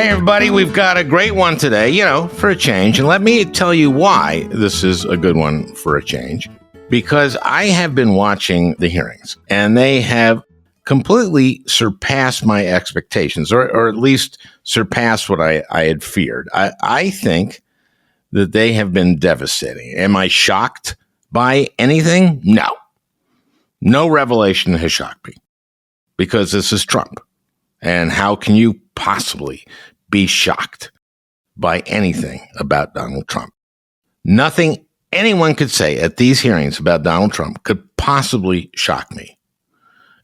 Hey, everybody, we've got a great one today, for a change. And let me tell you why this is a good one for a change. Because I have been watching the hearings, and they have completely surpassed my expectations, or at least surpassed what I had feared. I think that they have been devastating. Am I shocked by anything? No. No revelation has shocked me, because this is Trump. And how can you possibly be shocked by anything about Donald Trump? Nothing anyone could say at these hearings about Donald Trump could possibly shock me.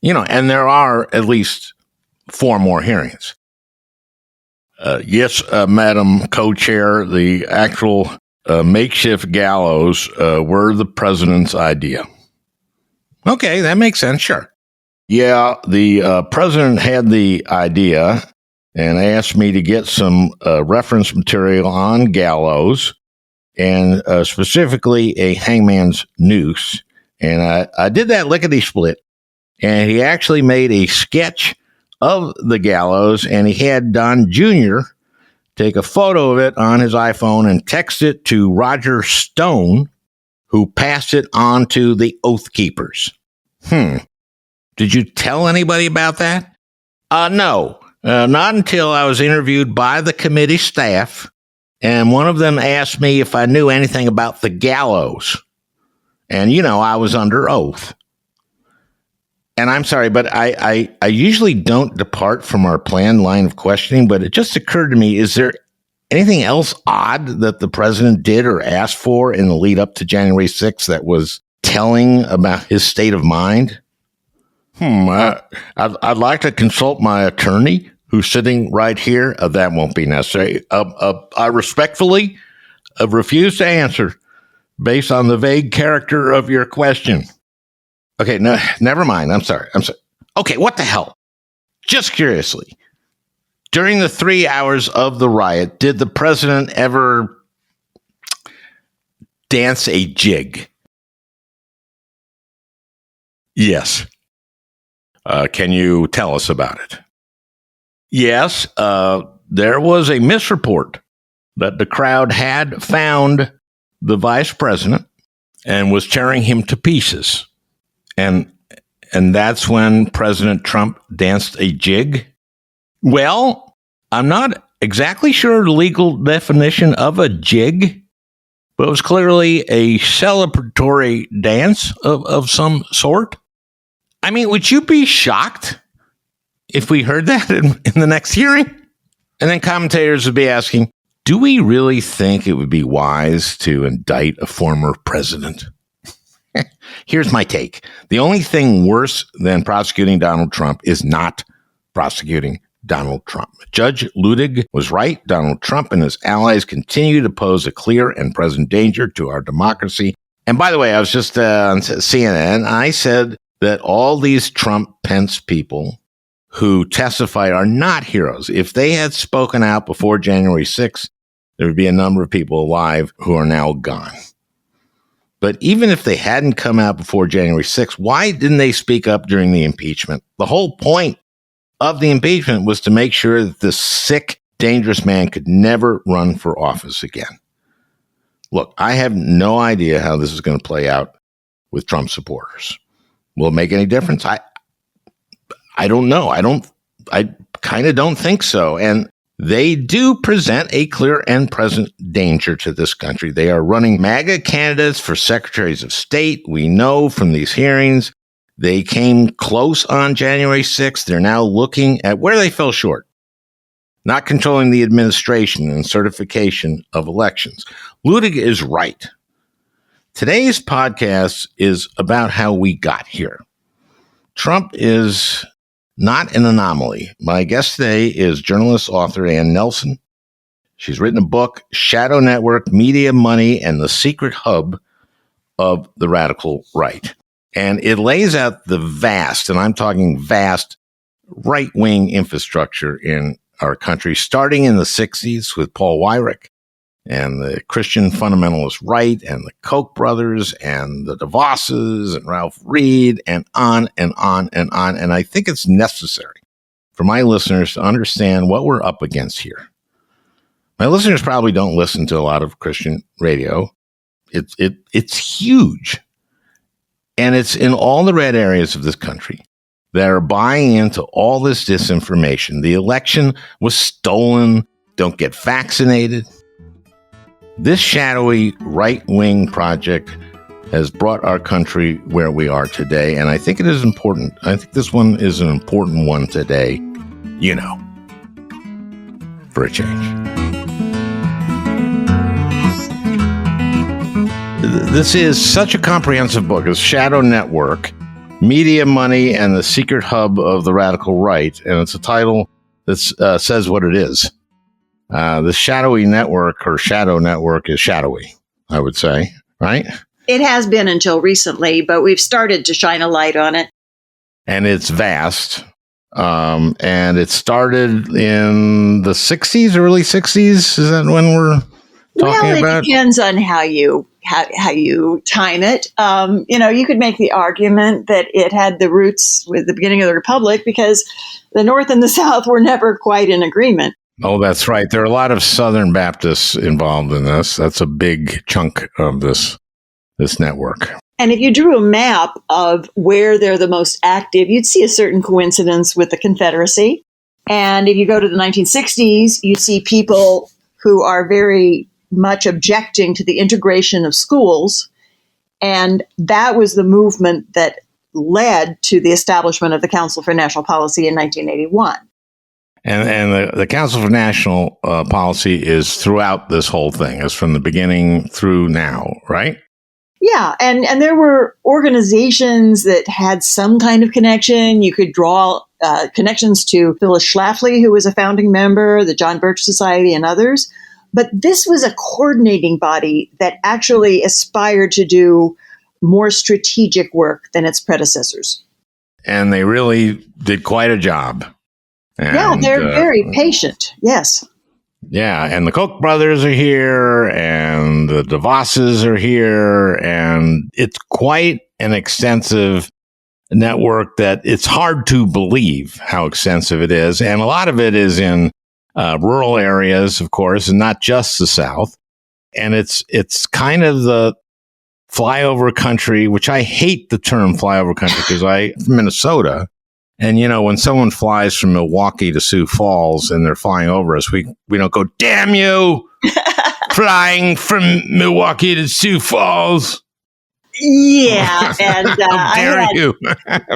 And there are at least 4 more hearings. Yes, Madam Co-Chair, the actual makeshift gallows were the president's idea. Okay, that makes sense, sure. Yeah, the president had the idea and asked me to get some reference material on gallows, and specifically a hangman's noose. And I did that lickety-split, and he actually made a sketch of the gallows, and he had Don Jr. take a photo of it on his iPhone and text it to Roger Stone, who passed it on to the Oath Keepers. Did you tell anybody about that? No, not until I was interviewed by the committee staff, and one of them asked me if I knew anything about the gallows. And, I was under oath. And I'm sorry, but I usually don't depart from our planned line of questioning, but it just occurred to me, is there anything else odd that the president did or asked for in the lead up to January 6th that was telling about his state of mind? I'd like to consult my attorney, who's sitting right here. That won't be necessary. I respectfully refuse to answer based on the vague character of your question. Okay, no, never mind. I'm sorry. Okay, what the hell? Just curiously, during the 3 hours of the riot, did the president ever dance a jig? Yes. Can you tell us about it? Yes, there was a misreport that the crowd had found the vice president and was tearing him to pieces. And that's when President Trump danced a jig? Well, I'm not exactly sure the legal definition of a jig, but it was clearly a celebratory dance of some sort. I mean, would you be shocked if we heard that in the next hearing? And then commentators would be asking, do we really think it would be wise to indict a former president? Here's my take. The only thing worse than prosecuting Donald Trump is not prosecuting Donald Trump. Judge Ludig was right. Donald Trump and his allies continue to pose a clear and present danger to our democracy. And by the way, I was just on CNN. I said that all these Trump-Pence people who testified are not heroes. If they had spoken out before January 6th, there would be a number of people alive who are now gone. But even if they hadn't come out before January 6th, why didn't they speak up during the impeachment? The whole point of the impeachment was to make sure that this sick, dangerous man could never run for office again. Look, I have no idea how this is going to play out with Trump supporters. Will it make any difference? I don't know. I kind of don't think so. And they do present a clear and present danger to this country. They are running MAGA candidates for secretaries of state. We know from these hearings, they came close on January 6th. They're now looking at where they fell short. Not controlling the administration and certification of elections. Ludig is right. Today's podcast is about how we got here. Trump is not an anomaly. My guest today is journalist, author Ann Nelson. She's written a book, Shadow Network, Media, Money, and the Secret Hub of the Radical Right. And it lays out the vast, and I'm talking vast, right-wing infrastructure in our country, starting in the 60s with Paul Weyrich and the Christian fundamentalist right and the Koch brothers and the DeVosses and Ralph Reed and on and on and on. And I think it's necessary for my listeners to understand what we're up against here. My listeners probably don't listen to a lot of Christian radio. It's huge. And it's in all the red areas of this country that are buying into all this disinformation. The election was stolen. Don't get vaccinated. This shadowy right-wing project has brought our country where we are today, and I think it is important. I think this one is an important one today, for a change. This is such a comprehensive book. It's Shadow Network, Media, Money, and the Secret Hub of the Radical Right, and it's a title that says what it is. The shadowy network, or shadow network, is shadowy, I would say, right? It has been until recently, but we've started to shine a light on it. And it's vast. And it started in the 60s, early 60s. Is that when we're talking about? It depends on how you time it. You could make the argument that it had the roots with the beginning of the Republic because the North and the South were never quite in agreement. Oh, that's right. There are a lot of Southern Baptists involved in this. That's a big chunk of this network. And if you drew a map of where they're the most active, you'd see a certain coincidence with the Confederacy. And if you go to the 1960s, you see people who are very much objecting to the integration of schools. And that was the movement that led to the establishment of the Council for National Policy in 1981. And the Council for National Policy is throughout this whole thing. It's from the beginning through now, right? Yeah, and there were organizations that had some kind of connection. You could draw connections to Phyllis Schlafly, who was a founding member, the John Birch Society, and others. But this was a coordinating body that actually aspired to do more strategic work than its predecessors. And they really did quite a job. And, they're very patient. Yes. Yeah, and the Koch brothers are here, and the DeVoses are here, and it's quite an extensive network that it's hard to believe how extensive it is. And a lot of it is in rural areas, of course, and not just the South. And it's kind of the flyover country, which I hate the term flyover country because I'm from Minnesota. And, when someone flies from Milwaukee to Sioux Falls and they're flying over us, we don't go, damn you, flying from Milwaukee to Sioux Falls. Yeah. And how dare you?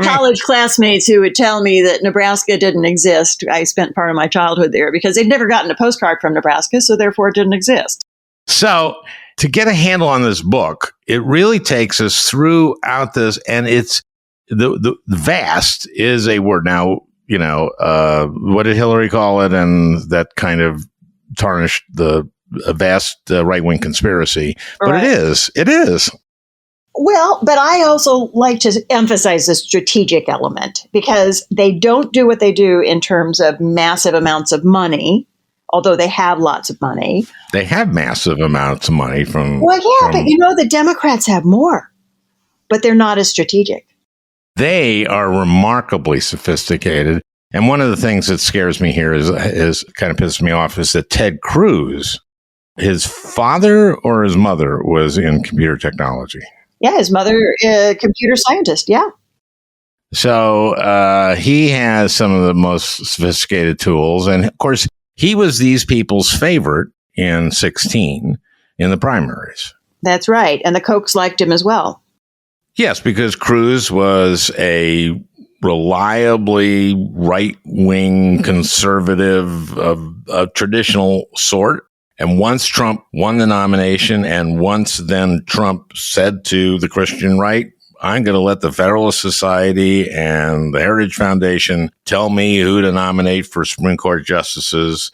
college classmates who would tell me that Nebraska didn't exist. I spent part of my childhood there because they'd never gotten a postcard from Nebraska, so therefore it didn't exist. So to get a handle on this book, it really takes us throughout this, and it's the vast is a word. Now, what did Hillary call it? And that kind of tarnished the vast right-wing conspiracy. But right. It is. Well, but I also like to emphasize the strategic element because they don't do what they do in terms of massive amounts of money, although they have lots of money. They have massive amounts of money from... Well, yeah, but the Democrats have more, but they're not as strategic. They are remarkably sophisticated. And one of the things that scares me here is kind of pisses me off is that Ted Cruz, his father or his mother was in computer technology. Yeah, his mother, a computer scientist. Yeah. So he has some of the most sophisticated tools. And of course, he was these people's favorite in 2016 in the primaries. That's right. And the Kochs liked him as well. Yes, because Cruz was a reliably right-wing conservative of a traditional sort. And once Trump won the nomination and once then Trump said to the Christian right, I'm going to let the Federalist Society and the Heritage Foundation tell me who to nominate for Supreme Court justices,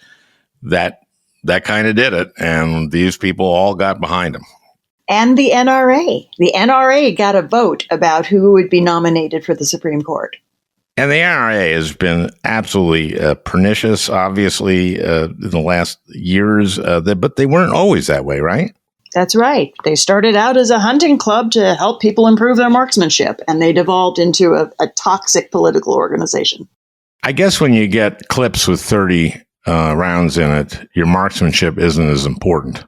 that kind of did it. And these people all got behind him. And the NRA. The NRA got a vote about who would be nominated for the Supreme Court. And the NRA has been absolutely pernicious, obviously, in the last years. But they weren't always that way, right? That's right. They started out as a hunting club to help people improve their marksmanship, and they devolved into a toxic political organization. I guess when you get clips with 30 rounds in it, your marksmanship isn't as important.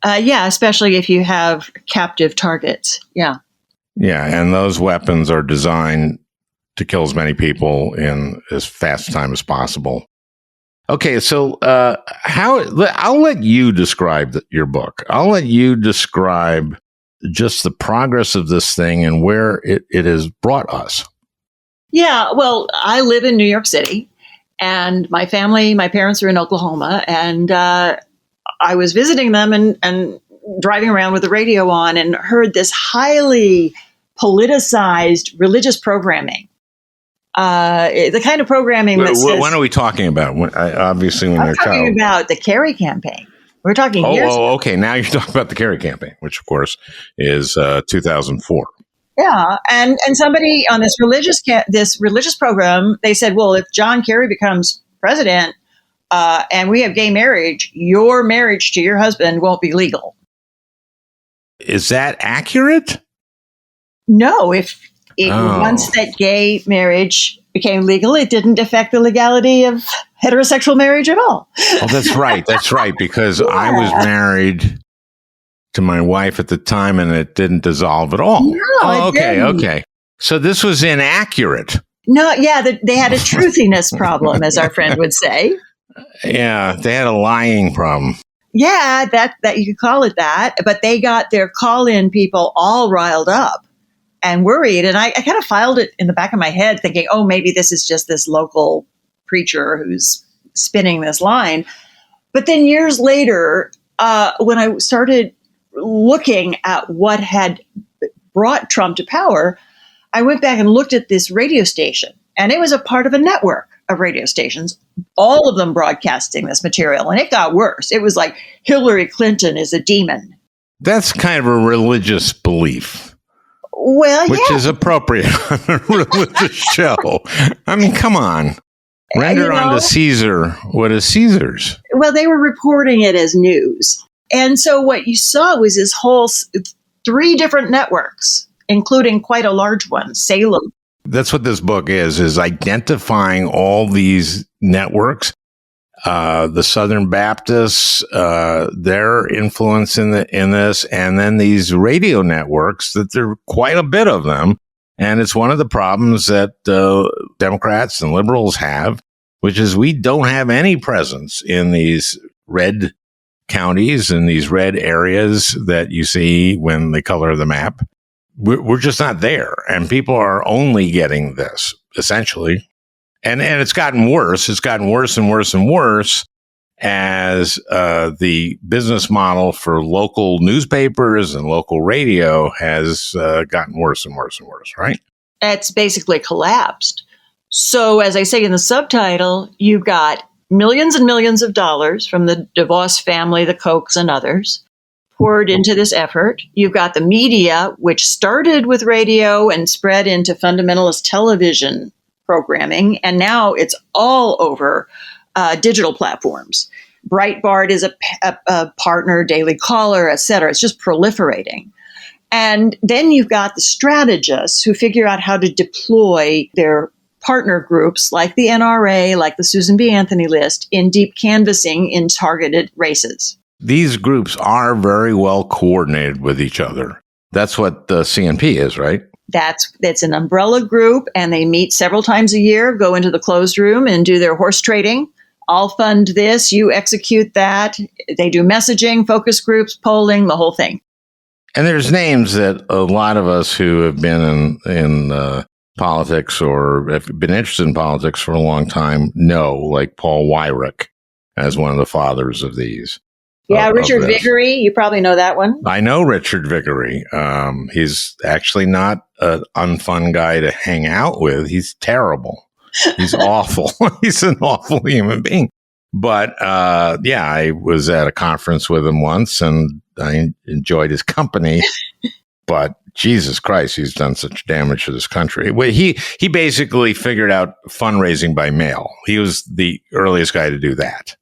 Yeah, especially if you have captive targets. Yeah. Yeah, and those weapons are designed to kill as many people in as fast a time as possible. Okay, so I'll let you describe your book. I'll let you describe just the progress of this thing and where it has brought us. Yeah, well, I live in New York City, and my parents are in Oklahoma, and I was visiting them and driving around with the radio on and heard this highly politicized religious programming. The kind of programming that says... What are we talking about? Obviously, when I'm you're talking about the Kerry campaign. We're talking years ago. Okay. Now you're talking about the Kerry campaign, which, of course, is 2004. Yeah, and somebody on this religious program, they said, well, if John Kerry becomes president and we have gay marriage, your marriage to your husband won't be legal. Is that accurate? No, once that gay marriage became legal, it didn't affect the legality of heterosexual marriage at all. Oh, that's right. That's right. Because I was married to my wife at the time and it didn't dissolve at all. No, okay. So this was inaccurate. No, yeah, they had a truthiness problem, as our friend would say. Yeah, they had a lying problem. Yeah, that you could call it that. But they got their call-in people all riled up and worried. And I kind of filed it in the back of my head thinking, oh, maybe this is just this local preacher who's spinning this line. But then years later, when I started looking at what had brought Trump to power, I went back and looked at this radio station, and it was a part of a network of radio stations, all of them broadcasting this material. And it got worse. It was like Hillary Clinton is a demon. That's kind of a religious belief. Well, which is appropriate on a religious show. I mean, come on. Render unto Caesar what is Caesar's. Well, they were reporting it as news. And so what you saw was this whole 3 different networks, including quite a large one, Salem. That's what this book is identifying all these networks, the Southern Baptists, their influence in this, and then these radio networks, that there are quite a bit of them. And it's one of the problems that Democrats and liberals have, which is we don't have any presence in these red counties and these red areas that you see when they color the map. We're just not there. And people are only getting this, essentially. And it's gotten worse. It's gotten worse and worse and worse as the business model for local newspapers and local radio has gotten worse and worse and worse, right? It's basically collapsed. So, as I say in the subtitle, you've got millions and millions of dollars from the DeVos family, the Kochs and others, poured into this effort. You've got the media, which started with radio and spread into fundamentalist television programming, and now it's all over digital platforms. Breitbart is a partner, Daily Caller, et cetera. It's just proliferating. And then you've got the strategists who figure out how to deploy their partner groups like the NRA, like the Susan B. Anthony list, in deep canvassing in targeted races. These groups are very well coordinated with each other. That's what the CNP is, right? That's an umbrella group, and they meet several times a year, go into the closed room and do their horse trading. I'll fund this, you execute that. They do messaging, focus groups, polling, the whole thing. And there's names that a lot of us who have been in politics or have been interested in politics for a long time know, like Paul Weyrich as one of the fathers of these. Yeah, Richard Viguerie, you probably know that one. I know Richard Viguerie. He's actually not an unfun guy to hang out with. He's terrible. He's awful. He's an awful human being. But yeah, I was at a conference with him once and I enjoyed his company. But Jesus Christ, he's done such damage to this country. Well, he basically figured out fundraising by mail. He was the earliest guy to do that.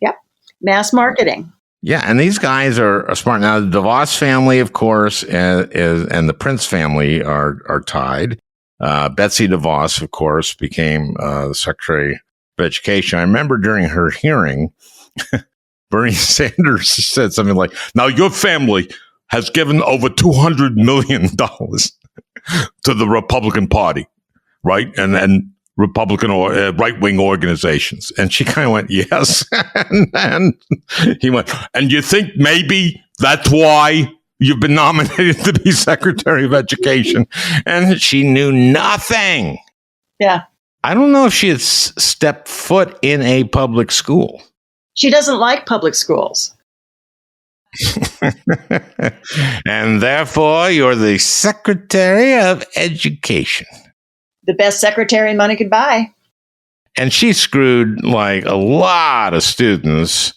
Yep. Mass marketing. Yeah, and these guys are smart. Now, the DeVos family, of course, and the Prince family are tied. Betsy DeVos, of course, became the Secretary of Education. I remember during her hearing, Bernie Sanders said something like, "Now your family has given over $200 million to the Republican Party, right? And Republican or right-wing organizations." And she kind of went, "Yes." and he went, "And you think maybe that's why you've been nominated to be Secretary of Education?" And she knew nothing. Yeah. I don't know if she had stepped foot in a public school. She doesn't like public schools. And therefore, you're the Secretary of Education. The best secretary money could buy. And she screwed like a lot of students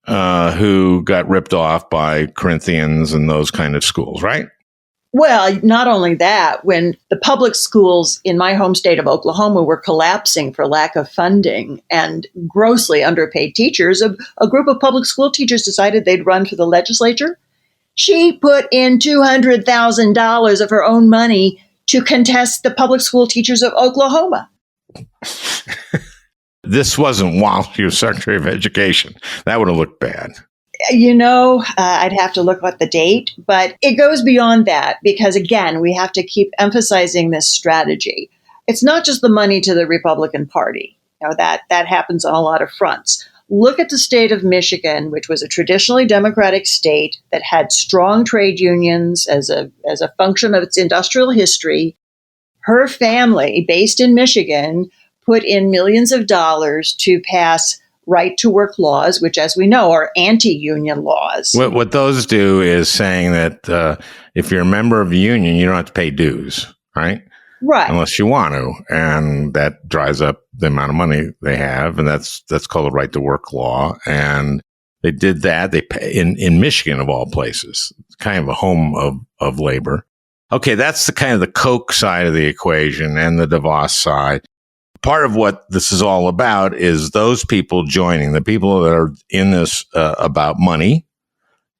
who got ripped off by Corinthians and those kind of schools, right? Well, not only that, when the public schools in my home state of Oklahoma were collapsing for lack of funding and grossly underpaid teachers, a group of public school teachers decided they'd run for the legislature. She put in $200,000 of her own money to contest the public school teachers of Oklahoma. This wasn't while she was Secretary of Education. That would have looked bad. I'd have to look at the date, but it goes beyond that because, again, we have to keep emphasizing this strategy. It's not just the money to the Republican Party. That happens on a lot of fronts. Look at the state of Michigan, which was a traditionally Democratic state that had strong trade unions as a function of its industrial history. Her family, based in Michigan, put in millions of dollars to pass right-to-work laws, which, as we know, are anti-union laws. What those do is saying that if you're a member of a union, you don't have to pay dues, right? Right. Unless you want to. And that dries up the amount of money they have. And that's called a right-to-work law. And they did that. They in Michigan, of all places, kind of a home of labor. Okay, that's the kind of the Koch side of the equation and the DeVos side. Part of what this is all about is those people joining, the people that are in this about money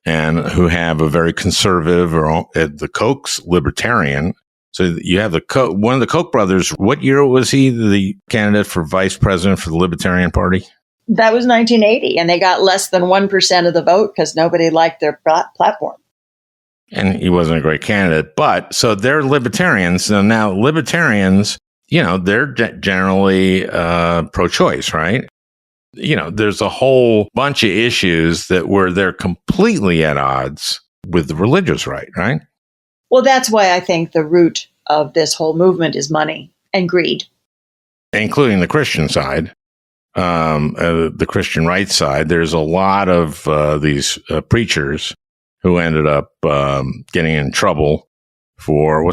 and who have a very conservative or the Koch's libertarian. So you have one of the Koch brothers. What year was he the candidate for vice president for the Libertarian Party? That was 1980, and they got less than 1% of the vote because nobody liked their platform. And he wasn't a great candidate. But so they're libertarians. So now libertarians, they're generally pro-choice, right? There's a whole bunch of issues where they're completely at odds with the religious right, right? Well, that's why I think the root of this whole movement is money and greed. Including the Christian side, the Christian right side. There's a lot of these preachers who ended up getting in trouble for,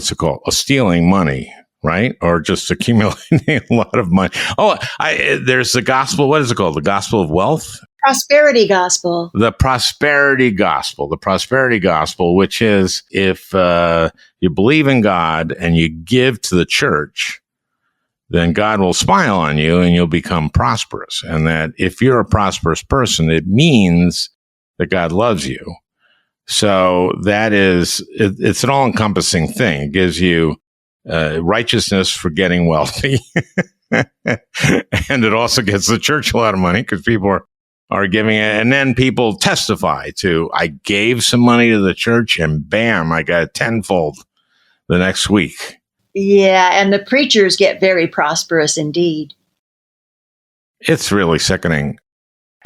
stealing money. Right? Or just accumulating a lot of money. Oh, there's the gospel. What is it called? The gospel of wealth? Prosperity gospel. The prosperity gospel. The prosperity gospel, which is if you believe in God and you give to the church, then God will smile on you and you'll become prosperous. And that if you're a prosperous person, it means that God loves you. So it's an all-encompassing thing. It gives you righteousness for getting wealthy. And it also gets the church a lot of money because people are giving it. And then people testify to, I gave some money to the church and bam, I got it tenfold the next week. Yeah. And the preachers get very prosperous indeed. It's really sickening.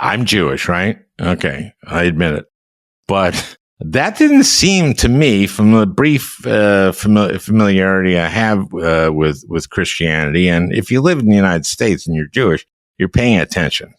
I'm Jewish, right? Okay. I admit it. But that didn't seem to me, from the brief familiarity I have with Christianity, and if you live in the United States and you're Jewish, you're paying attention.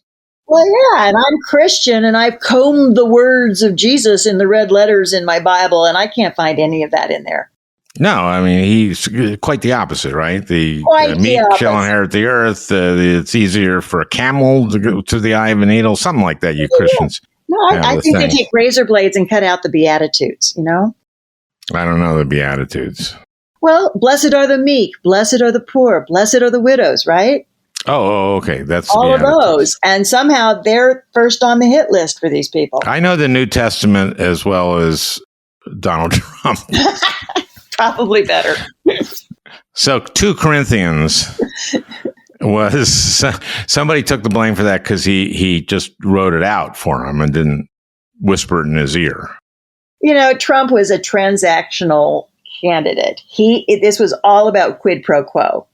Well, yeah, and I'm Christian, and I've combed the words of Jesus in the red letters in my Bible, and I can't find any of that in there. No, I mean, he's quite the opposite, right? The meek shall inherit the earth. It's easier for a camel to go to the eye of a needle, something like that, you Christians. No, I think they take razor blades and cut out the Beatitudes, I don't know the Beatitudes. Well, blessed are the meek, blessed are the poor, blessed are the widows, right? Oh, okay. That's all of those. And somehow they're first on the hit list for these people. I know the New Testament as well as Donald Trump. Probably better. So 2 Corinthians was, somebody took the blame for that because he just wrote it out for him and didn't whisper it in his ear. Trump was a transactional candidate. This was all about quid pro quo.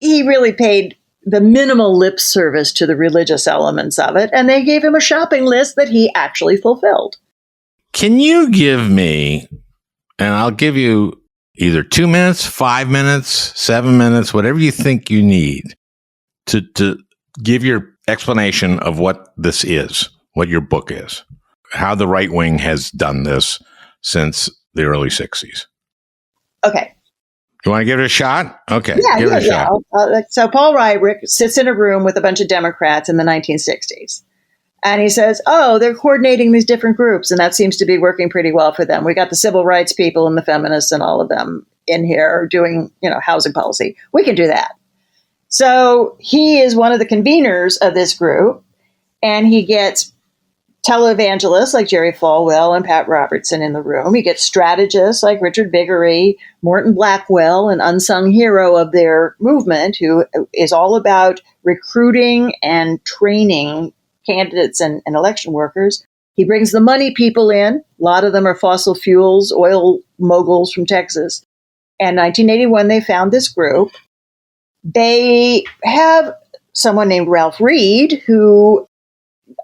He really paid the minimal lip service to the religious elements of it, and they gave him a shopping list that he actually fulfilled. Can you give me, and I'll give you either 2 minutes, 5 minutes, 7 minutes, whatever you think you need to give your explanation of what this is, what your book is, how the right wing has done this since the early 60s. Okay. You want to give it a shot? Okay. Yeah, give it a shot. So Paul Ryrick sits in a room with a bunch of Democrats in the 1960s. And he says, they're coordinating these different groups, and that seems to be working pretty well for them. We got the civil rights people and the feminists and all of them in here doing, housing policy. We can do that. So he is one of the conveners of this group, and he gets televangelists like Jerry Falwell and Pat Robertson in the room. He gets strategists like Richard Viguerie, Morton Blackwell, an unsung hero of their movement, who is all about recruiting and training candidates and election workers. He brings the money people in. A lot of them are fossil fuels, oil moguls from Texas. And 1981, they found this group. They have someone named Ralph Reed who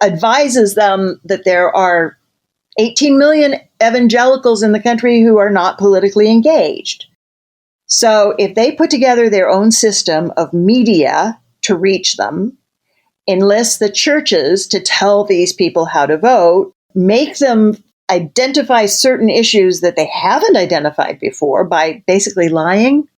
advises them that there are 18 million evangelicals in the country who are not politically engaged. So if they put together their own system of media to reach them, enlist the churches to tell these people how to vote, make them identify certain issues that they haven't identified before by basically lying.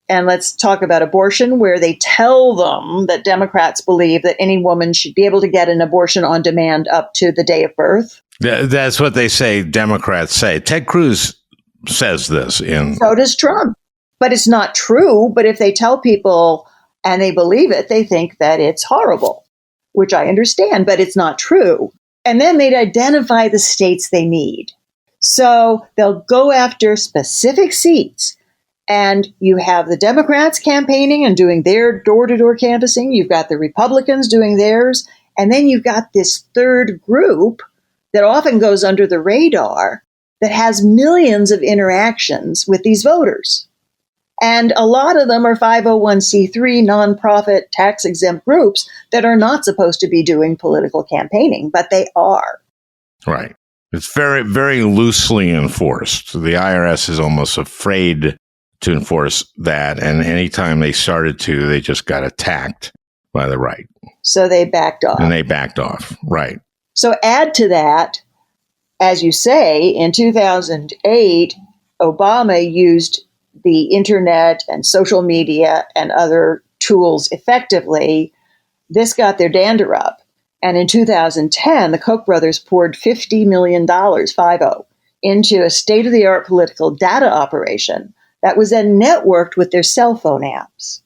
And let's talk about abortion, where they tell them that Democrats believe that any woman should be able to get an abortion on demand up to the day of birth. That's what they say, Democrats say. Ted Cruz says this in... So does Trump. But it's not true. But if they tell people and they believe it, they think that it's horrible, which I understand, but it's not true. And then they'd identify the states they need. So they'll go after specific seats. And you have the Democrats campaigning and doing their door-to-door canvassing. You've got the Republicans doing theirs. And then you've got this third group that often goes under the radar that has millions of interactions with these voters. And a lot of them are 501c3 nonprofit tax-exempt groups that are not supposed to be doing political campaigning, but they are. Right. It's very, very loosely enforced. The IRS is almost afraid to enforce that. And anytime they started to, they just got attacked by the right. So they backed off. And they backed off. Right. So add to that, as you say, in 2008, Obama used the internet and social media and other tools effectively. This got their dander up. And in 2010, the Koch brothers poured $50 million, 50, into a state-of-the-art political data operation that was then networked with their cell phone apps.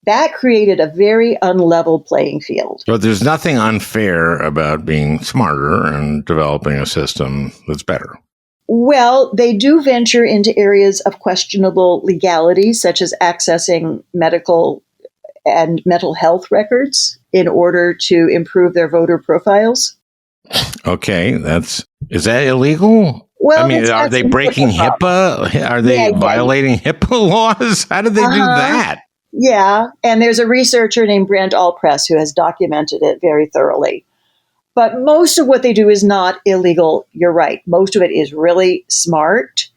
That created a very unlevel playing field. But there's nothing unfair about being smarter and developing a system that's better. Well, they do venture into areas of questionable legality, such as accessing medical and mental health records in order to improve their voter profiles. Okay, is that illegal? Well, I mean, are they breaking HIPAA? Are they violating HIPAA laws? How did they do that? Yeah, and there's a researcher named Brent Allpress who has documented it very thoroughly. But most of what they do is not illegal. You're right. Most of it is really smart.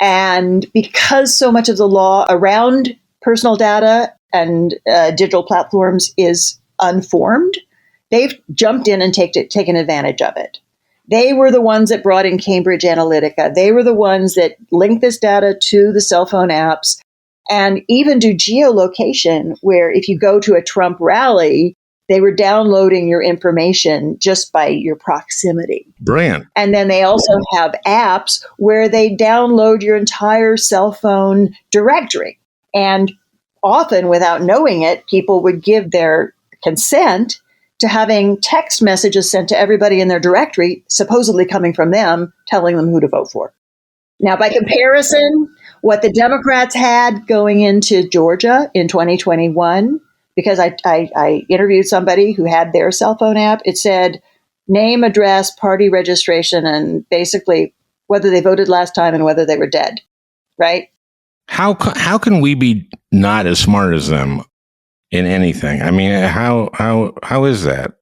And because so much of the law around personal data and digital platforms is unformed, they've jumped in and taken advantage of it. They were the ones that brought in Cambridge Analytica. They were the ones that linked this data to the cell phone apps and even do geolocation, where if you go to a Trump rally, they were downloading your information just by your proximity. Brilliant. And then they also have apps where they download your entire cell phone directory. And often, without knowing it, people would give their consent to having text messages sent to everybody in their directory, supposedly coming from them, telling them who to vote for. Now, by comparison, What the Democrats had going into Georgia in 2021, because I interviewed somebody who had their cell phone app, it said name, address, party registration, and basically whether they voted last time and whether they were dead, right? How can we be not as smart as them in anything? I mean, how is that?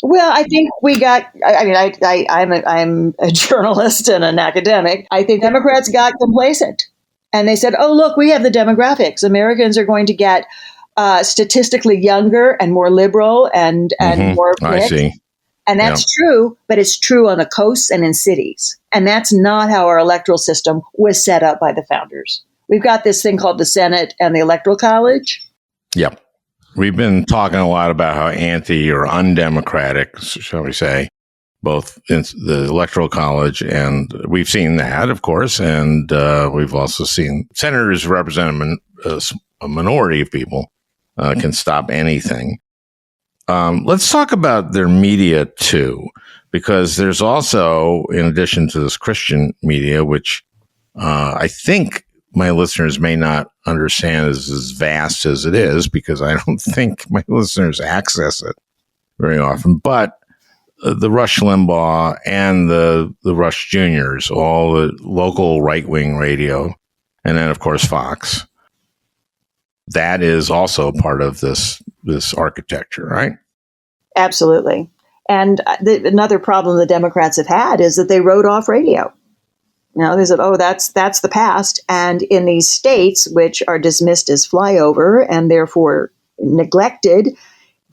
Well, I think we got. I mean, I'm a journalist and an academic. I think Democrats got complacent, and they said, "Oh, look, we have the demographics. Americans are going to get statistically younger and more liberal and more mixed." I see. And that's true, but it's true on the coasts and in cities. And that's not how our electoral system was set up by the founders. We've got this thing called the Senate and the Electoral College. Yep. We've been talking a lot about how anti or undemocratic, shall we say, both in the Electoral College, and we've seen that, of course, and we've also seen senators represent a minority of people can stop anything. Let's talk about their media, too, because there's also, in addition to this Christian media, which I think my listeners may not understand is as vast as it is, because I don't think my listeners access it very often. But the Rush Limbaugh and the Rush Juniors, all the local right-wing radio, and then, of course, Fox, that is also part of this architecture, right? Absolutely. And another problem the Democrats have had is that they wrote off radio. You know, they said, oh, that's the past. And in these states, which are dismissed as flyover and therefore neglected,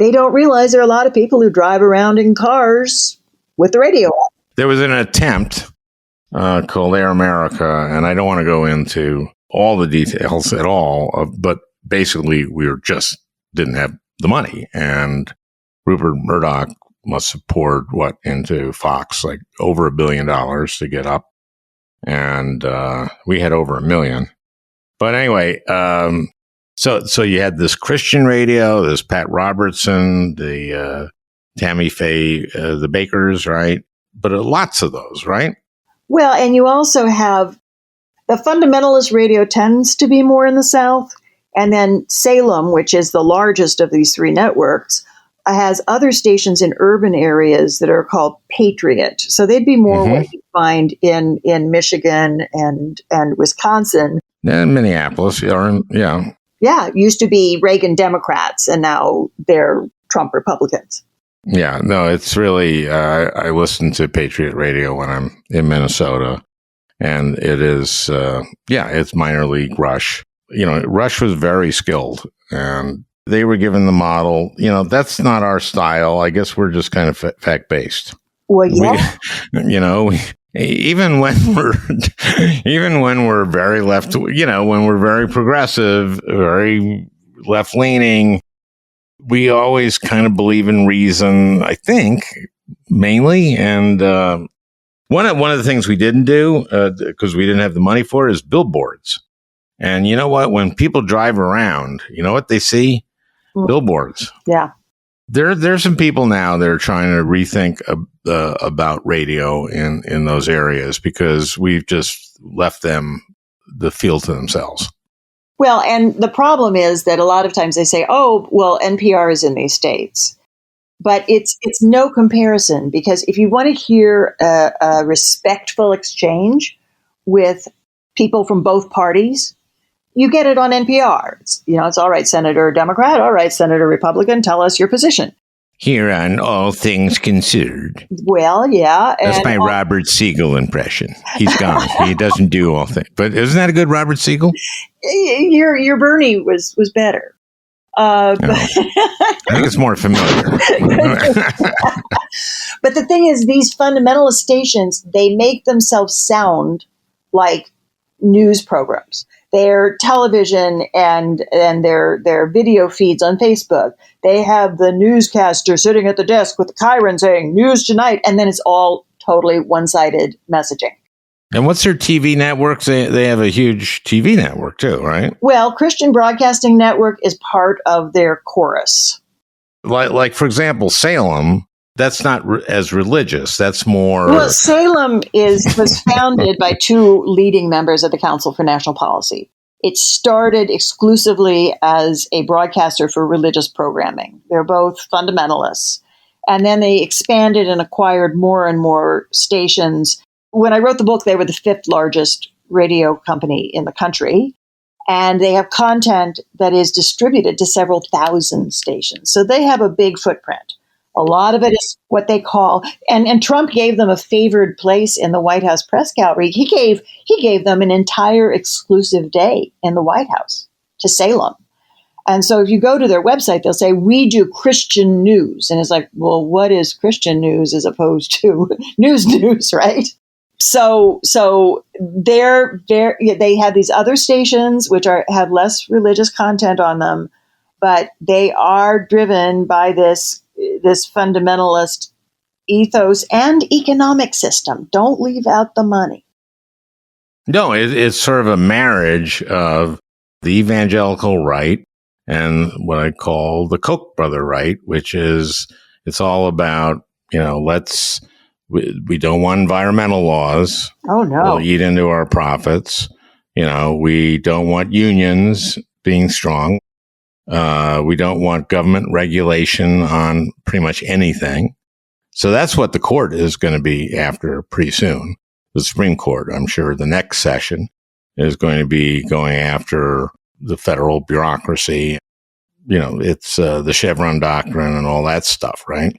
they don't realize there are a lot of people who drive around in cars with the radio on. There was an attempt called Air America, and I don't want to go into all the details at all, but basically we didn't have the money. And Rupert Murdoch must have poured into Fox, like over $1 billion to get up. And we had over 1 million. But anyway, so you had this Christian radio, this Pat Robertson, the Tammy Faye, the Bakers, right? But lots of those, right? Well, and you also have the fundamentalist radio tends to be more in the South. And then Salem, which is the largest of these three networks, has other stations in urban areas that are called Patriot. So they'd be more what you find in Michigan and Wisconsin. And Minneapolis, yeah. Yeah, used to be Reagan Democrats, and now they're Trump Republicans. Yeah, no, it's really, I listen to Patriot Radio when I'm in Minnesota, and it is, it's minor league Rush. You know, Rush was very skilled, and they were given the model. You know, that's not our style. I guess we're just kind of fact-based. Well, yeah. Even when we're very left, when we're very progressive, very left-leaning, we always kind of believe in reason, I think, mainly. And one of the things we didn't do, because we didn't have the money for it, is billboards. And you know what? When people drive around, you know what they see? Billboards. Yeah. There's some people now that are trying to rethink about radio in those areas, because we've just left them the field to themselves. Well, and the problem is that a lot of times they say, oh, well, NPR is in these states. But it's no comparison, because if you want to hear a respectful exchange with people from both parties, you get it on NPR. It's all right, Senator Democrat. All right, Senator Republican. Tell us your position. Here on All Things Considered. Well, yeah. That's my Robert Siegel impression. He's gone. He doesn't do all things. But isn't that a good Robert Siegel? Your Bernie was better. I think it's more familiar. But the thing is, these fundamentalist stations, they make themselves sound like news programs. Their television and their video feeds on Facebook. They have the newscaster sitting at the desk with the Chiron saying news tonight, and then it's all totally one-sided messaging. And what's their TV network? They have a huge TV network too, right? Well, Christian Broadcasting Network is part of their chorus. Like for example, Salem That's not as religious. That's more. Well, Salem was founded by two leading members of the Council for National Policy. It started exclusively as a broadcaster for religious programming. They're both fundamentalists. And then they expanded and acquired more and more stations. When I wrote the book, they were the fifth largest radio company in the country. And they have content that is distributed to several thousand stations. So they have a big footprint. A lot of it is what they call, and Trump gave them a favored place in the White House press gallery. He gave them an entire exclusive day in the White House to Salem. And so if you go to their website, they'll say, we do Christian news. And it's like, well, what is Christian news as opposed to news, right? So they have these other stations which have less religious content on them, but they are driven by this fundamentalist ethos and economic system. Don't leave out the money. No, it's sort of a marriage of the evangelical right and what I call the Koch brother right, which is it's all about, we don't want environmental laws. Oh, no. We'll eat into our profits. We don't want unions being strong. We don't want government regulation on pretty much anything. So that's what the court is going to be after pretty soon. The Supreme Court, I'm sure the next session is going to be going after the federal bureaucracy. It's the Chevron doctrine and all that stuff, right?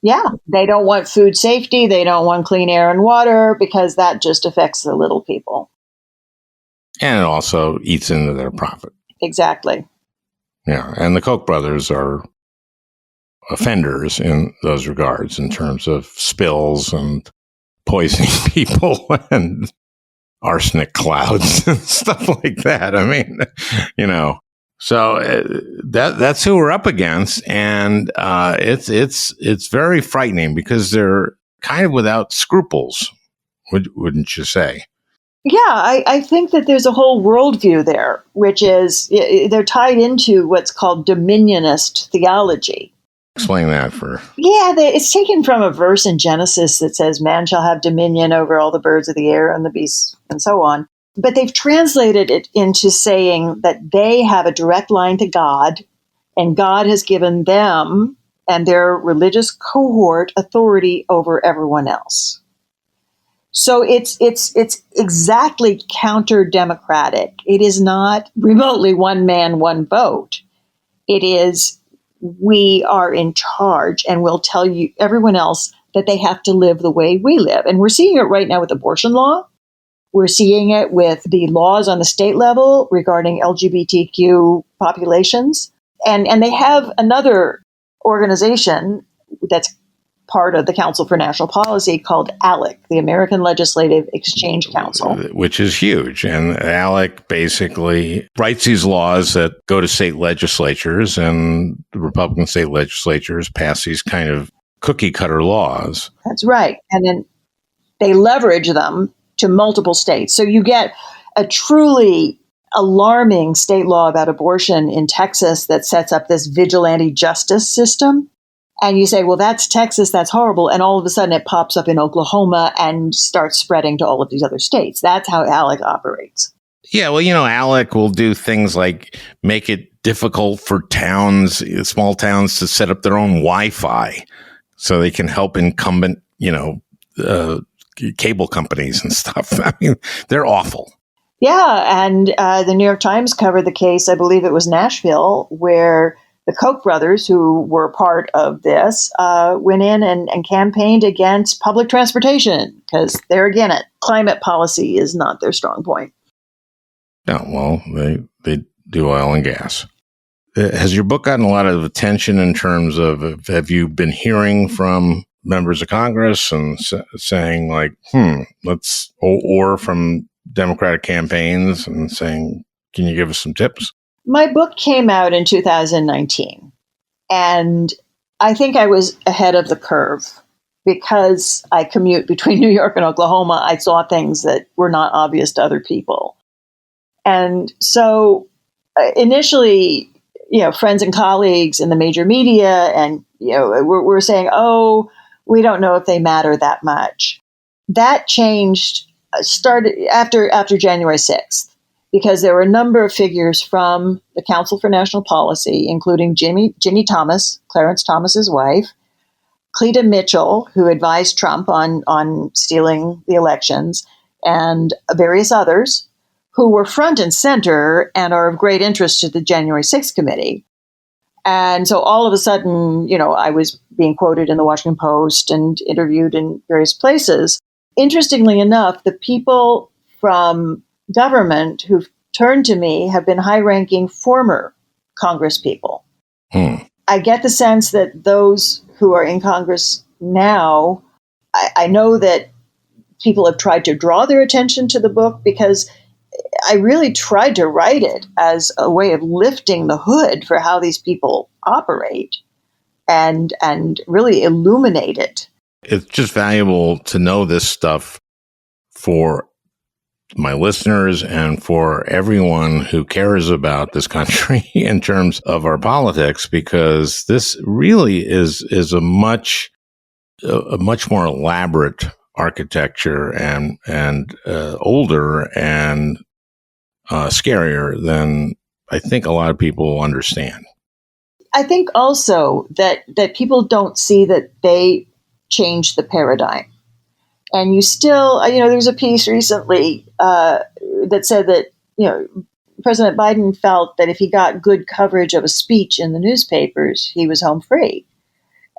Yeah. They don't want food safety. They don't want clean air and water because that just affects the little people. And it also eats into their profit. Exactly. Yeah, and the Koch brothers are offenders in those regards in terms of spills and poisoning people and arsenic clouds and stuff like that. I mean, so that's who we're up against, and it's very frightening because they're kind of without scruples, wouldn't you say? Yeah, I think that there's a whole worldview there, which is they're tied into what's called Dominionist theology. Explain that for. Yeah, it's taken from a verse in Genesis that says, man shall have dominion over all the birds of the air and the beasts and so on. But they've translated it into saying that they have a direct line to God, and God has given them and their religious cohort authority over everyone else. So it's exactly counter-democratic. It is not remotely one man, one vote. It is we are in charge and we'll tell you everyone else that they have to live the way we live. And we're seeing it right now with abortion law. We're seeing it with the laws on the state level regarding LGBTQ populations. And they have another organization that's part of the Council for National Policy called ALEC, the American Legislative Exchange Council. Which is huge. And ALEC basically writes these laws that go to state legislatures, and the Republican state legislatures pass these kind of cookie cutter laws. That's right. And then they leverage them to multiple states. So you get a truly alarming state law about abortion in Texas that sets up this vigilante justice system. And you say, well, that's Texas, that's horrible. And all of a sudden it pops up in Oklahoma and starts spreading to all of these other states. That's how ALEC operates. Yeah, well, ALEC will do things like make it difficult for towns, small towns, to set up their own Wi-Fi so they can help incumbent, cable companies and stuff. I mean, they're awful. Yeah, and the New York Times covered the case, I believe it was Nashville, where the Koch brothers, who were part of this, went in and campaigned against public transportation because there again, climate policy is not their strong point. No, well, they do oil and gas. Has your book gotten a lot of attention in terms of, have you been hearing from members of Congress and saying like, or from Democratic campaigns and saying, can you give us some tips? My book came out in 2019, and I think I was ahead of the curve because I commute between New York and Oklahoma. I saw things that were not obvious to other people. And so initially, friends and colleagues in the major media, and we're saying, oh, we don't know if they matter that much. That changed started after January 6th, because there were a number of figures from the Council for National Policy, including Ginny Thomas, Clarence Thomas's wife, Cleta Mitchell, who advised Trump on stealing the elections, and various others who were front and center and are of great interest to the January 6th committee. And so all of a sudden, I was being quoted in the Washington Post and interviewed in various places. Interestingly enough, the people from government who've turned to me have been high-ranking former Congress people. I get the sense that those who are in Congress now, I know that people have tried to draw their attention to the book, because I really tried to write it as a way of lifting the hood for how these people operate and really illuminate it. It's just valuable to know this stuff for my listeners and for everyone who cares about this country in terms of our politics, because this really is a much more elaborate architecture and older and scarier than I think a lot of people understand. I think also that people don't see that they changed the paradigm. And you still, there's a piece recently that said that, President Biden felt that if he got good coverage of a speech in the newspapers, he was home free.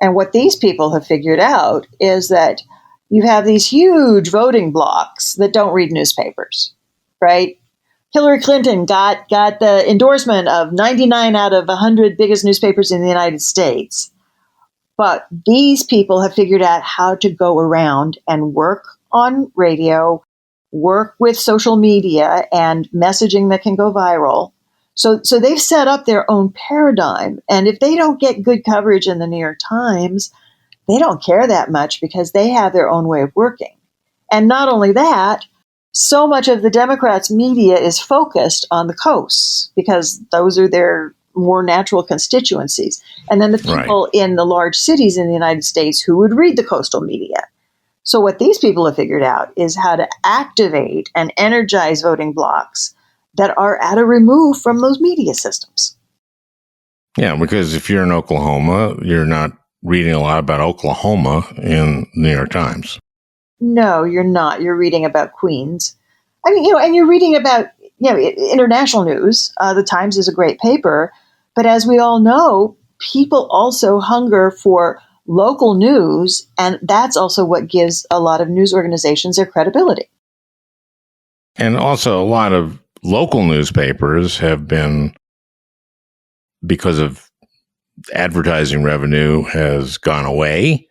And what these people have figured out is that you have these huge voting blocks that don't read newspapers, right? Hillary Clinton got the endorsement of 99 out of 100 biggest newspapers in the United States. But these people have figured out how to go around and work on radio, work with social media and messaging that can go viral. So they've set up their own paradigm. And if they don't get good coverage in the New York Times, they don't care that much, because they have their own way of working. And not only that, so much of the Democrats' media is focused on the coasts, because those are their more natural constituencies. And then the people in the large cities in the United States who would read the coastal media. So what these people have figured out is how to activate and energize voting blocks that are at a remove from those media systems. Yeah, because if you're in Oklahoma, you're not reading a lot about Oklahoma in the New York Times. No, you're not. You're reading about Queens. I mean, and you're reading about, international news. The Times is a great paper. But as we all know, people also hunger for local news. And that's also what gives a lot of news organizations their credibility. And also a lot of local newspapers have been, because of advertising revenue has gone away,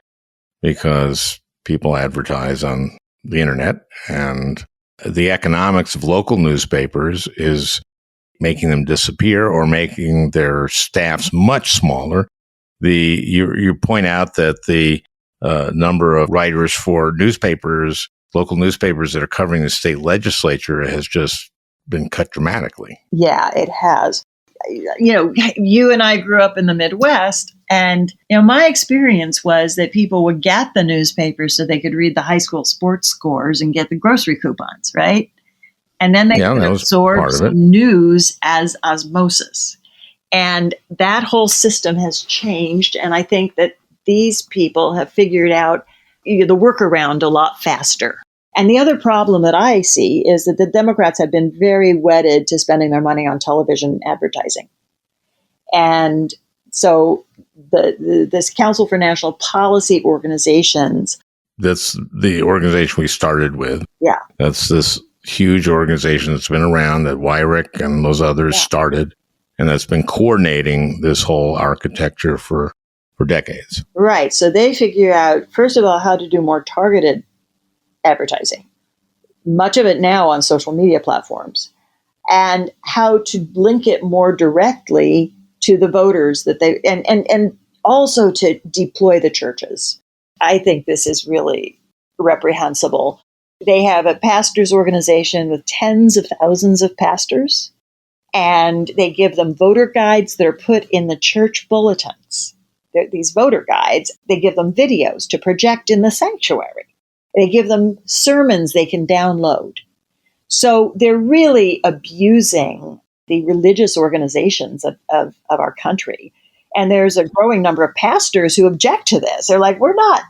because people advertise on the internet, and the economics of local newspapers is making them disappear or making their staffs much smaller. You point out that the number of writers for newspapers, local newspapers that are covering the state legislature, has just been cut dramatically. Yeah, it has. You and I grew up in the Midwest, and my experience was that people would get the newspapers so they could read the high school sports scores and get the grocery coupons, right? And then they could absorb news as osmosis. And that whole system has changed, and I think that these people have figured out the workaround a lot faster. And the other problem that I see is that the Democrats have been very wedded to spending their money on television advertising. And so this Council for National Policy organizations. That's the organization we started with. Yeah. That's this huge organization that's been around, that Wyrick and those others started, and that's been coordinating this whole architecture for decades. Right. So they figure out, first of all, how to do more targeted advertising, much of it now on social media platforms, and how to link it more directly to the voters that they, and also to deploy the churches. I think this is really reprehensible. They have a pastors organization with tens of thousands of pastors, And they give them voter guides that are put in the church bulletins. These voter guides, they give them videos to project in the sanctuary. They give them sermons they can download. So they're really abusing the religious organizations of our country. And there's a growing number of pastors who object to this. They're like, we're not,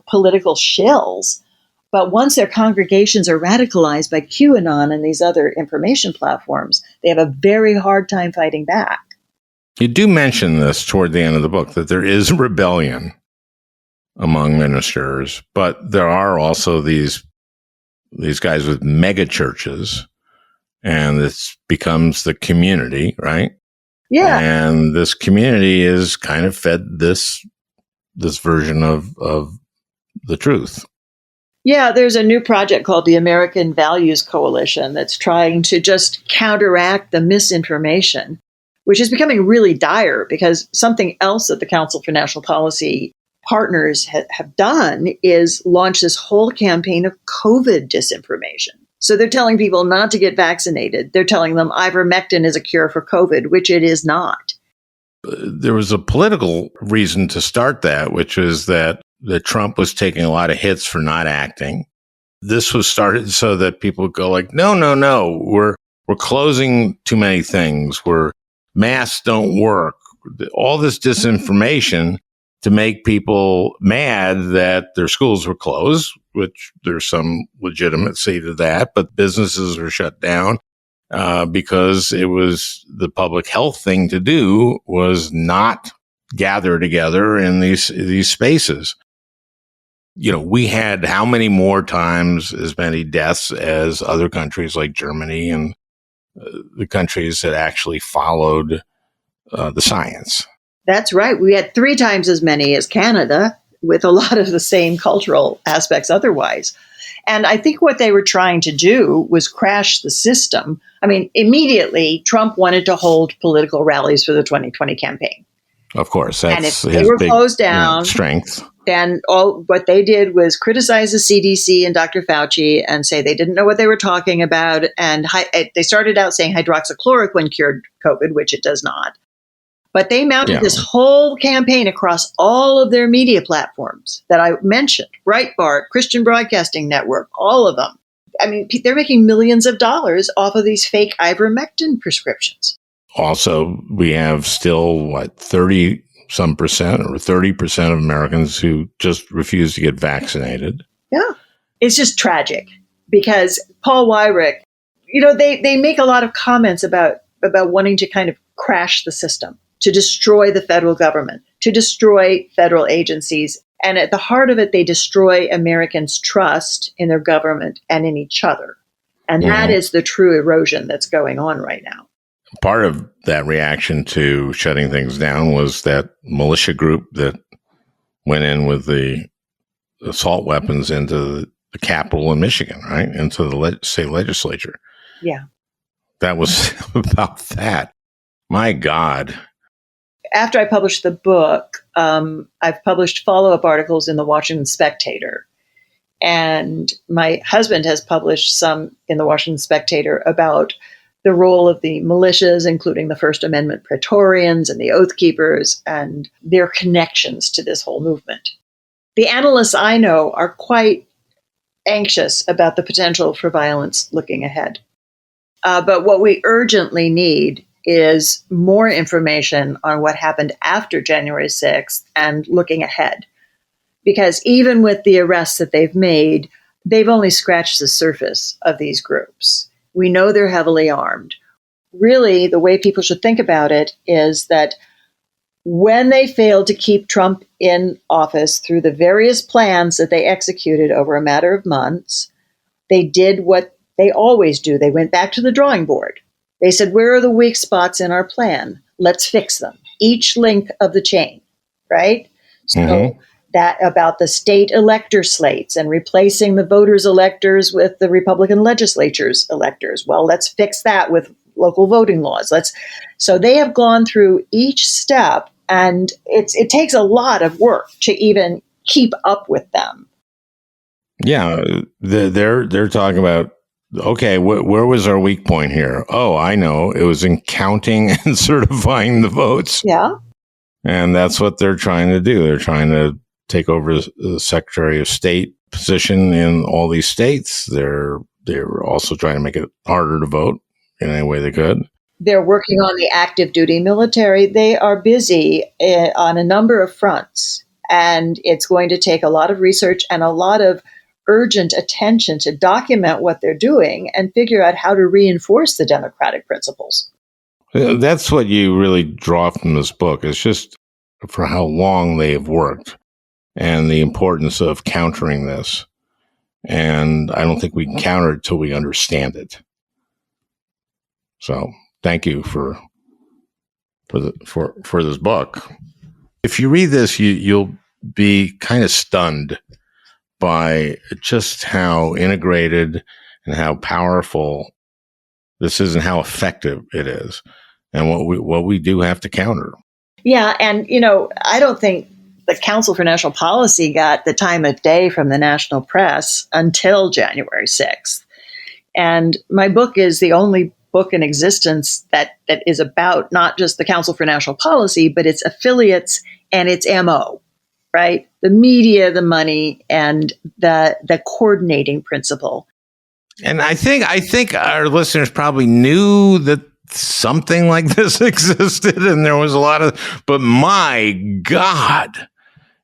political shills. But once their congregations are radicalized by QAnon and these other information platforms, they have a very hard time fighting back. You do mention this toward the end of the book, that there is rebellion among ministers, but there are also these guys with mega churches, and this becomes the community, right? Yeah. And this community is kind of fed this version of the truth. Yeah, there's a new project called the American Values Coalition that's trying to just counteract the misinformation, which is becoming really dire, because something else that the Council for National Policy partners have done is launch this whole campaign of COVID disinformation. So they're telling people not to get vaccinated. They're telling them ivermectin is a cure for COVID, which it is not. There was a political reason to start that, which is that Trump was taking a lot of hits for not acting. This was started so that people would go like, no, we're closing too many things. Masks don't work. All this disinformation to make people mad that their schools were closed, which there's some legitimacy to that, but businesses were shut down because it was the public health thing to do was not gather together in these spaces. We had how many more times as many deaths as other countries like Germany and the countries that actually followed the science. That's right. We had 3 times as many as Canada, with a lot of the same cultural aspects otherwise. And I think what they were trying to do was crash the system. I mean, immediately, Trump wanted to hold political rallies for the 2020 campaign. Of course, that's and if his they were big closed down, strength. And what they did was criticize the CDC and Dr. Fauci and say they didn't know what they were talking about. And they started out saying hydroxychloroquine cured COVID, which it does not. But they mounted this whole campaign across all of their media platforms that I mentioned, Breitbart, Christian Broadcasting Network, all of them. I mean, they're making millions of dollars off of these fake ivermectin prescriptions. Also, we have still, 30-some percent or 30% of Americans who just refuse to get vaccinated. Yeah. It's just tragic because Paul Weyrich, they make a lot of comments about wanting to kind of crash the system, to destroy the federal government, to destroy federal agencies. And at the heart of it, they destroy Americans' trust in their government and in each other. And that is the true erosion that's going on right now. Part of that reaction to shutting things down was that militia group that went in with the assault weapons into the Capitol in Michigan, right? Into the state legislature. Yeah. That was about that. My God. After I published the book, I've published follow-up articles in the Washington Spectator. And my husband has published some in the Washington Spectator about the role of the militias, including the First Amendment Praetorians and the Oath Keepers, and their connections to this whole movement. The analysts I know are quite anxious about the potential for violence looking ahead. But what we urgently need is more information on what happened after January 6th and looking ahead. Because even with the arrests that they've made, they've only scratched the surface of these groups. We know they're heavily armed. Really, the way people should think about it is that when they failed to keep Trump in office through the various plans that they executed over a matter of months, they did what they always do. They went back to the drawing board. They said, where are the weak spots in our plan? Let's fix them. Each link of the chain, right? So that about the state elector slates and replacing the voters' electors with the Republican legislature's electors. Well, let's fix that with local voting laws. So they have gone through each step, and it takes a lot of work to even keep up with them. Yeah, they're talking about okay, where was our weak point here? Oh, I know. It was in counting and certifying the votes. Yeah. And that's what they're trying to do. They're trying to take over the Secretary of State position in all these states. They're also trying to make it harder to vote in any way they could. They're working on the active duty military. They are busy on a number of fronts. And it's going to take a lot of research and a lot of urgent attention to document what they're doing and figure out how to reinforce the democratic principles. That's what you really draw from this book. It's just for how long they have worked and the importance of countering this. And I don't think we can counter it till we understand it. So thank you for this book. If you read this, you'll be kind of stunned by just how integrated and how powerful this is and how effective it is, and what we do have to counter. Yeah, and I don't think the Council for National Policy got the time of day from the national press until January 6th. And my book is the only book in existence that is about not just the Council for National Policy, but its affiliates and its MO, right? The media, the money, and the coordinating principle. And I think our listeners probably knew that something like this existed, and there was a lot of, but my God,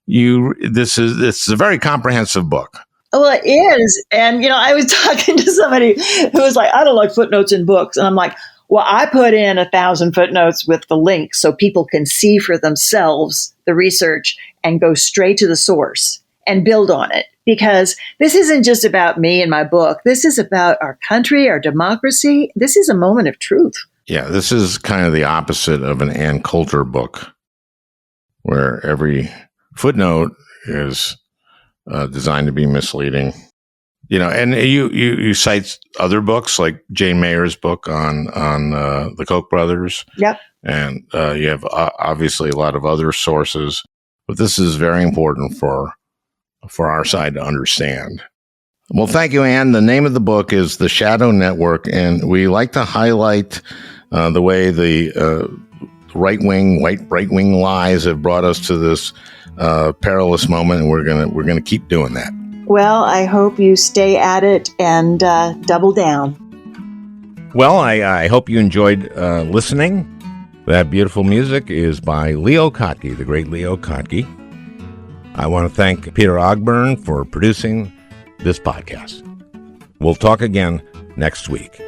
it's a very comprehensive book. Well, it is. And, I was talking to somebody who was like, I don't like footnotes in books. And I'm like, well, I put in 1,000 footnotes with the link so people can see for themselves the research and go straight to the source and build on it. Because this isn't just about me and my book. This is about our country, our democracy. This is a moment of truth. Yeah, this is kind of the opposite of an Ann Coulter book, where every footnote is designed to be misleading. And you cite other books like Jane Mayer's book on the Koch brothers. Yep. And you have obviously a lot of other sources, but this is very important for our side to understand. Well, thank you, Ann. The name of the book is The Shadow Network, and we like to highlight the way the right-wing lies have brought us to this perilous moment, and we're gonna keep doing that. Well, I hope you stay at it and double down. Well, I hope you enjoyed listening. That beautiful music is by Leo Kottke, the great Leo Kottke. I want to thank Peter Ogburn for producing this podcast. We'll talk again next week.